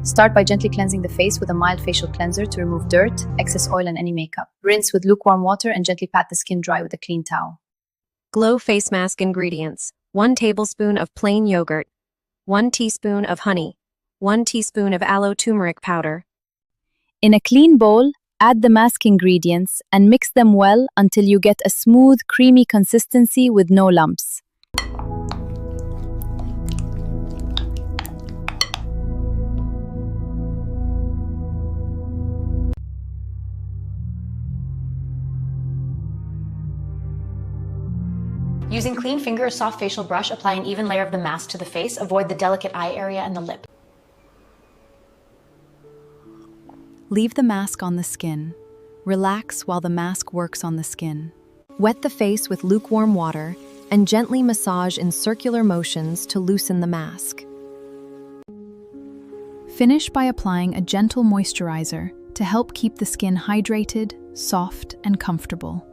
Start by gently cleansing the face with a mild facial cleanser to remove dirt, excess oil, and any makeup. Rinse with lukewarm water and gently pat the skin dry with a clean towel. Glow Face Mask ingredients: 1 tablespoon of plain yogurt, 1 teaspoon of honey, 1 teaspoon of aloe turmeric powder. In a clean bowl, add the mask ingredients and mix them well until you get a smooth, creamy consistency with no lumps. Using clean finger or soft facial brush, apply an even layer of the mask to the face. Avoid the delicate eye area and the lip. Leave the mask on the skin. Relax while the mask works on the skin. Wet the face with lukewarm water and gently massage in circular motions to loosen the mask. Finish by applying a gentle moisturizer to help keep the skin hydrated, soft, and comfortable.